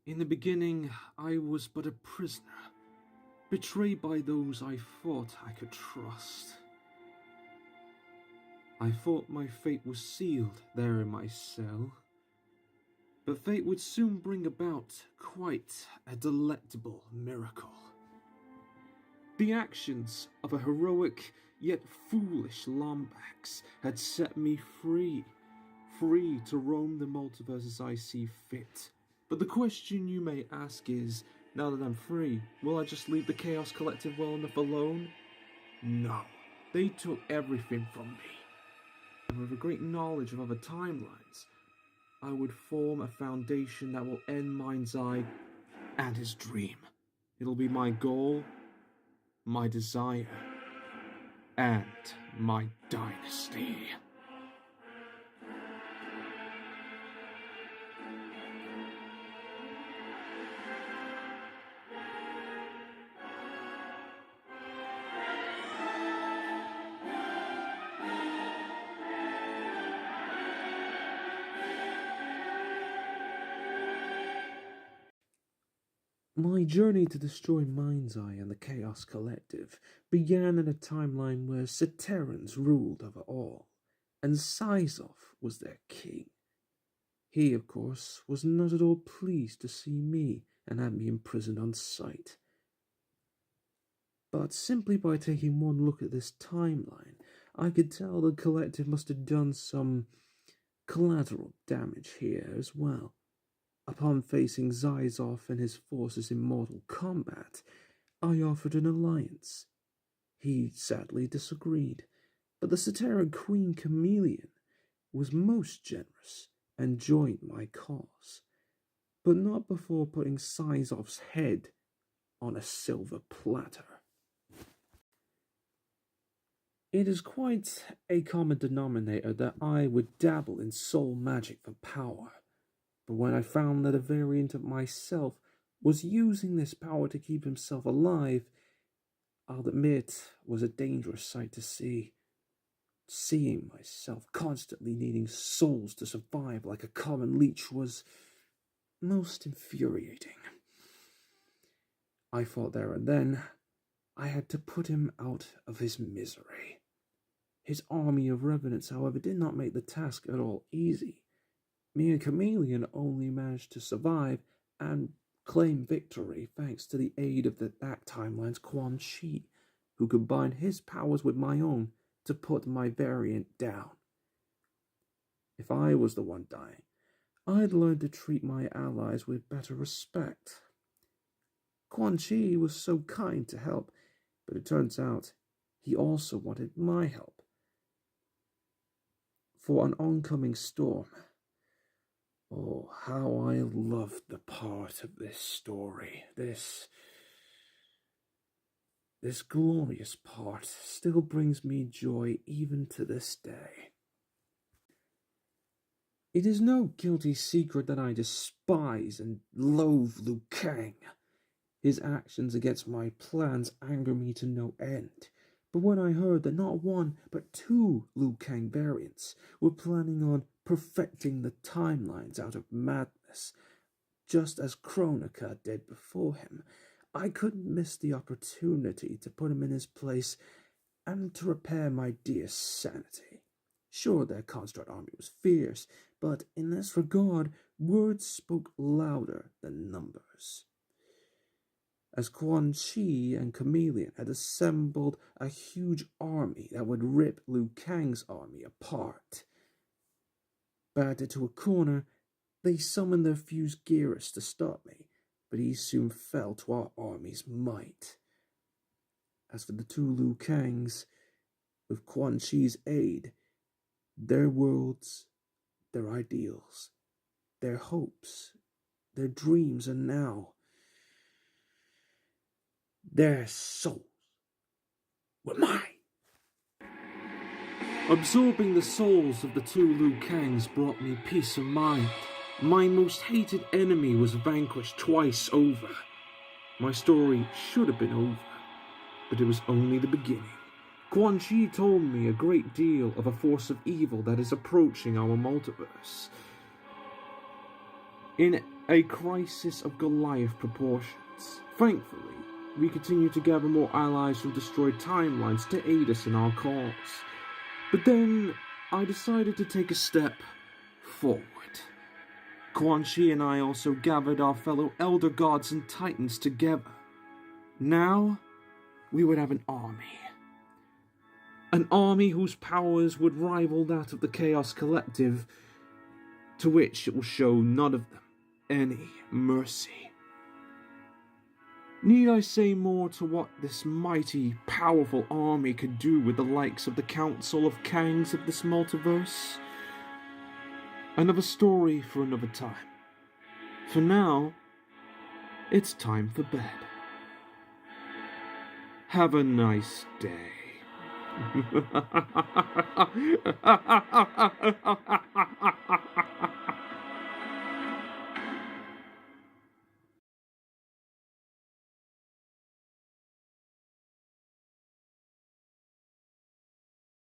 In the beginning, I was but a prisoner, betrayed by those I thought I could trust. I thought my fate was sealed there in my cell, but fate would soon bring about quite a delectable miracle. The actions of a heroic yet foolish Lombax had set me free to roam the multiverse as I see fit. But the question you may ask is, now that I'm free, will I just leave the Chaos Collective well enough alone? No, they took everything from me. And with a great knowledge of other timelines, I would form a foundation that will end Mind's Eye and his dream. It'll be my goal, my desire, and my dynasty. My journey to destroy Mind's Eye and the Chaos Collective began in a timeline where Saterans ruled over all, and Sizov was their king. He, of course, was not at all pleased to see me and had me imprisoned on sight. But simply by taking one look at this timeline, I could tell the Collective must have done some collateral damage here as well. Upon facing Zizov and his forces in Mortal Kombat, I offered an alliance. He sadly disagreed, but the Sateran Queen Chameleon was most generous and joined my cause, but not before putting Sizov's head on a silver platter. It is quite a common denominator that I would dabble in soul magic for power. But when I found that a variant of myself was using this power to keep himself alive, I'll admit was a dangerous sight to see. Seeing myself constantly needing souls to survive like a common leech was most infuriating. I thought there and then I had to put him out of his misery. His army of revenants, however, did not make the task at all easy. Me and Chameleon only managed to survive and claim victory thanks to the aid of that timeline's Quan Chi, who combined his powers with my own to put my variant down. If I was the one dying, I'd learned to treat my allies with better respect. Quan Chi was so kind to help, but it turns out he also wanted my help for an oncoming storm. Oh, how I loved the part of this story. This glorious part still brings me joy even to this day. It is no guilty secret that I despise and loathe Liu Kang. His actions against my plans anger me to no end. But when I heard that not one, but two Liu Kang variants were planning on perfecting the timelines out of madness, just as Kronika did before him, I couldn't miss the opportunity to put him in his place and to repair my dear sanity. Sure, their construct army was fierce, but in this regard, words spoke louder than numbers. As Quan Chi and Chameleon had assembled a huge army that would rip Liu Kang's army apart. Battered to a corner, they summoned their fused Gearus to stop me, but he soon fell to our army's might. As for the two Liu Kangs, with Quan Chi's aid, their worlds, their ideals, their hopes, their dreams are now their souls were mine. Absorbing the souls of the two Liu Kangs brought me peace of mind. My most hated enemy was vanquished twice over. My story should have been over, but it was only the beginning. Quan Chi told me a great deal of a force of evil that is approaching our multiverse. In A crisis of Goliath proportions. Thankfully, we continue to gather more allies from destroyed timelines to aid us in our cause. But then, I decided to take a step forward. Quan Chi and I also gathered our fellow Elder Gods and Titans together. Now, we would have an army. An army whose powers would rival that of the Chaos Collective, to which it will show none of them any mercy. Need I say more to what this mighty, powerful army could do with the likes of the Council of Kangs of this multiverse? Another story for another time. For now, it's time for bed. Have a nice day.